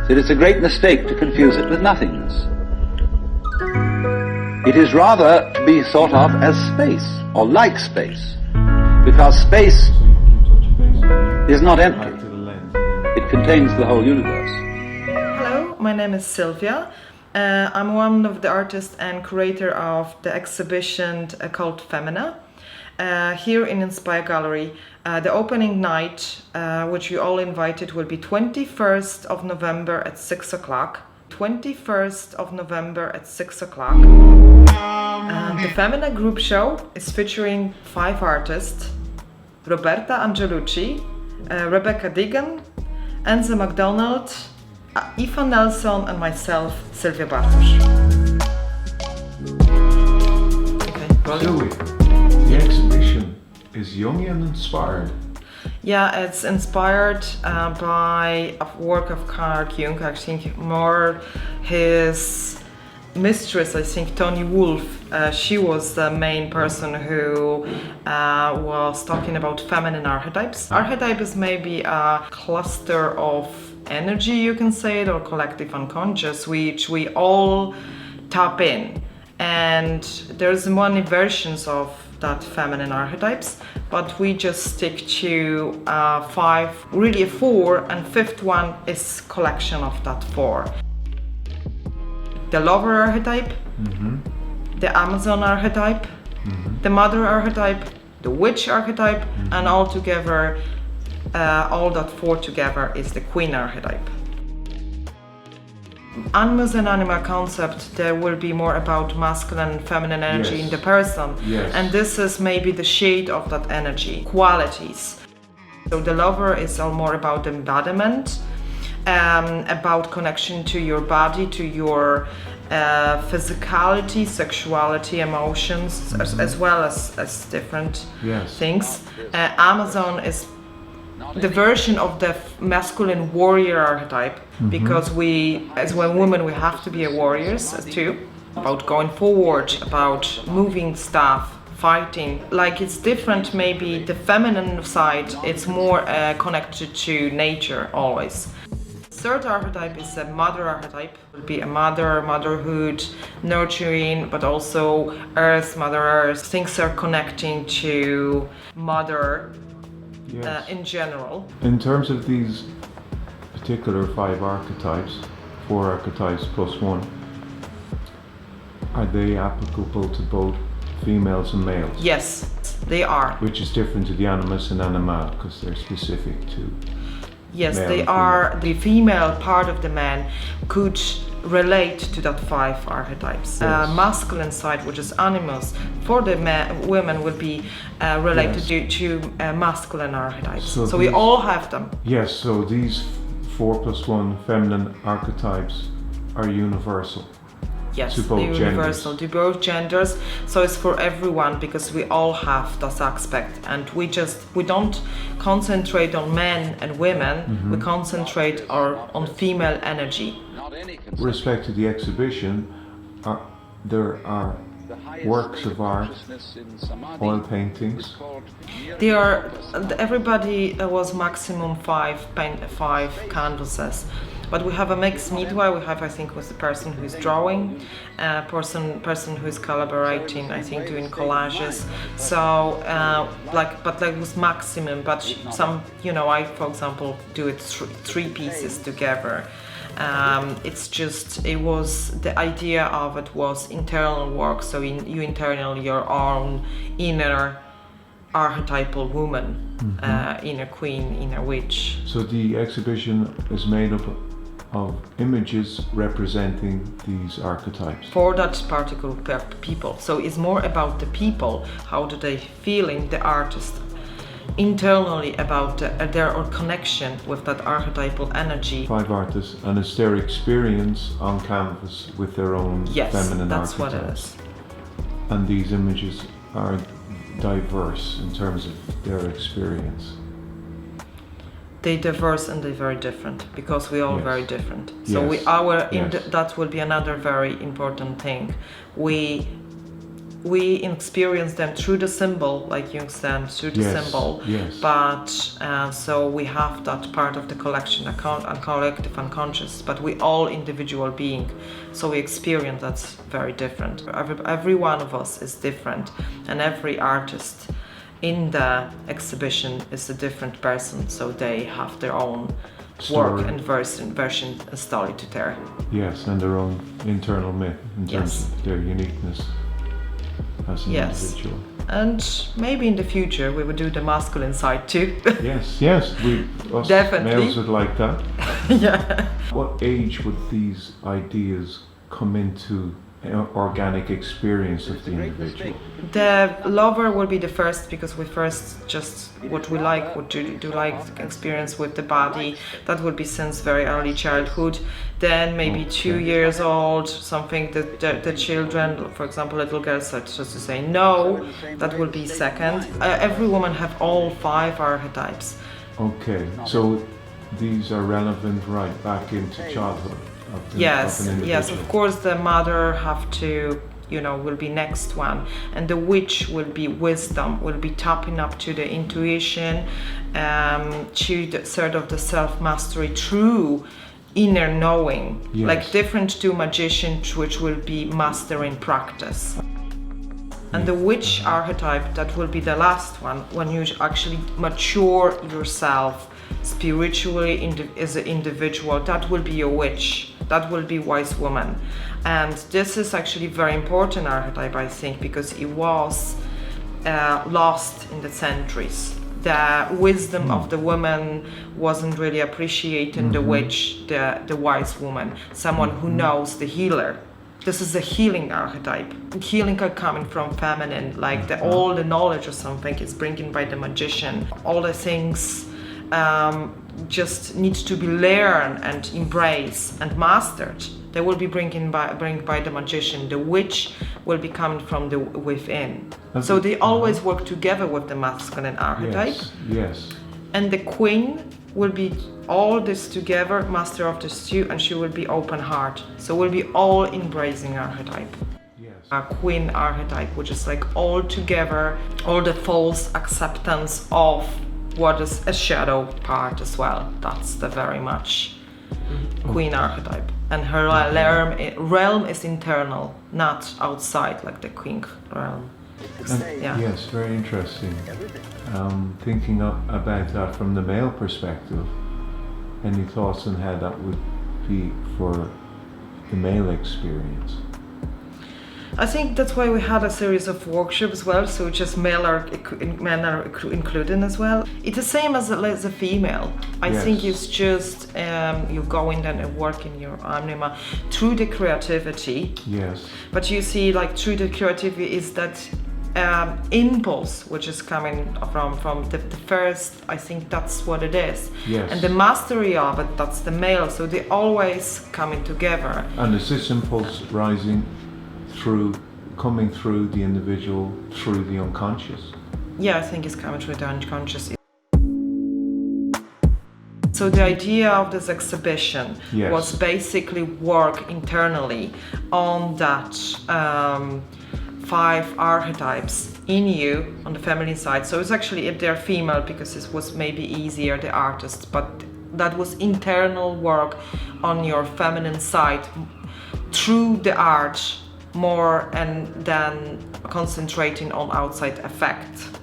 that it's a great mistake to confuse it with nothingness. It is rather to be thought of as space, or like space, because space is not empty. It contains the whole universe. Hello, my name is Sylwia. I'm one of the artists and curator of the exhibition called Femina. Here in In-Spire Gallery. The opening night, which you all invited, will be 21st of November at 6 o'clock. 21st of November at 6 o'clock. The Femina group show is featuring 5 artists: Roberta Angelucci, Rebecca Deegan, Enzo MacDonald, Aoife Nelson, and myself, Sylwia Bartosz. Sylwia, the exhibition is young and inspired. Yeah, it's inspired by a work of Carl Jung. I think more his mistress, I think Toni Wolff, she was the main person who was talking about feminine archetypes. Archetype is maybe a cluster of energy, you can say it, or collective unconscious, which we all tap in. And there's many versions of that feminine archetypes, but we just stick to 5, really 4, and 5th one is collection of that 4. The lover archetype, the Amazon archetype, the mother archetype, the witch archetype, and all together, all that 4 together is the queen archetype. Animus and anima concept, there will be more about masculine and feminine energy in the person. And this is maybe the shade of that energy, qualities. So the lover is all more about embodiment, about connection to your body, to your physicality, sexuality, emotions, as well as different things. Amazon is the version of the masculine warrior archetype, because we, as women, we have to be warriors too, about going forward, about moving stuff, fighting. Like, it's different, maybe the feminine side, it's more connected to nature always. Third archetype is a mother archetype. It will be a mother, motherhood, nurturing, but also earth, mother earth. Things are connecting to mother. In general. In terms of these particular 5 archetypes, 4 archetypes plus 1, are they applicable to both females and males? Yes, they are. Which is different to the animus and anima, because they're specific to yes, they are. The female part of the man could relate to that 5 archetypes. Masculine side, which is animus, for the women will be related to masculine archetypes. So we all have them. Yes, so these 4 plus 1 feminine archetypes are universal. Yes, to both universal to both genders. So it's for everyone, because we all have this aspect, and we don't concentrate on men and women. We concentrate on female energy. With respect to the exhibition, there are works of art, oil paintings. There are, everybody was maximum 5 canvases. But we have a mixed media. We have, I think, was the person who's drawing, person who's collaborating, I think, doing collages. So, but it was maximum. But some, I, for example, do it 3 pieces together. It was, the idea of it was internal work. So you internal your own inner archetypal woman, inner queen, inner witch. So the exhibition is made up of images representing these archetypes for that particular people. So it's more about the people, how do they feeling, the artist internally, about their connection with that archetypal energy. 5 artists, and it's their experience on canvas with their own feminine that's archetypes. What it is. And these images are diverse in terms of their experience. They diverse and they're very different, because we are very different. So Yes. that will be another very important thing. We we experience them through the symbol, like Jung said, through the symbol. Yes. But so we have that part of the collection, collective unconscious, but we all individual being. So we experience that's very different. Every one of us is different, and every artist in the exhibition is a different person. So they have their own work and version and story to tell. Yes, and their own internal myth in terms of their uniqueness as an individual. And maybe in the future we would do the masculine side too. Yes, us definitely. Males would like that. Yeah. What age would these ideas come into organic experience of the individual? The lover will be the first, because we first just what we like, what do like experience with the body. That will be since very early childhood. Then maybe 2 years old, something that the children, for example, little girls, such as to say no, that will be second. Every woman have all 5 archetypes. Okay, so these are relevant right back into childhood. Yes, of course the mother have to, will be next one, and the witch will be wisdom, will be tapping up to the intuition, to the sort of the self-mastery through inner knowing, like different to magician, which will be mastering practice. And the witch archetype, that will be the last one, when you actually mature yourself spiritually as an individual. That will be your witch, that will be wise woman. And this is actually very important archetype, I think, because it was lost in the centuries. The wisdom of the woman wasn't really appreciating the witch, the wise woman, someone who knows, the healer. This is a healing archetype. Healing are coming from feminine, like all the knowledge or something is bringing by the magician. All the things just need to be learned and embraced and mastered. They will be bring by the magician. The witch will be coming from the within. So they always work together with the masculine archetype. Yes. And the queen will be all this together, master of the stew, and she will be open heart. So we'll be all embracing archetype. Yes. A queen archetype, which is like all together, all the false acceptance of what is a shadow part as well. That's the very much queen archetype. And her realm is internal, not outside like the queen realm. Yes, very interesting. Thinking about that from the male perspective, any thoughts on how that would be for the male experience? I think that's why we had a series of workshops as well, so just men are included as well. It's the same as a female. I think it's just you go in and work in your anima through the creativity. Yes. But you see, like through the creativity is that impulse which is coming from the first. I think that's what it is. Yes. And the mastery of it, that's the male. So they always coming together. And is this impulse rising coming through the individual, through the unconscious? Yeah, I think it's coming through the unconscious. So the idea of this exhibition was basically work internally on that 5 archetypes in you on the feminine side. So it's actually, if they're female, because it was maybe easier, the artists, but that was internal work on your feminine side through the art more, and then concentrating on outside effect.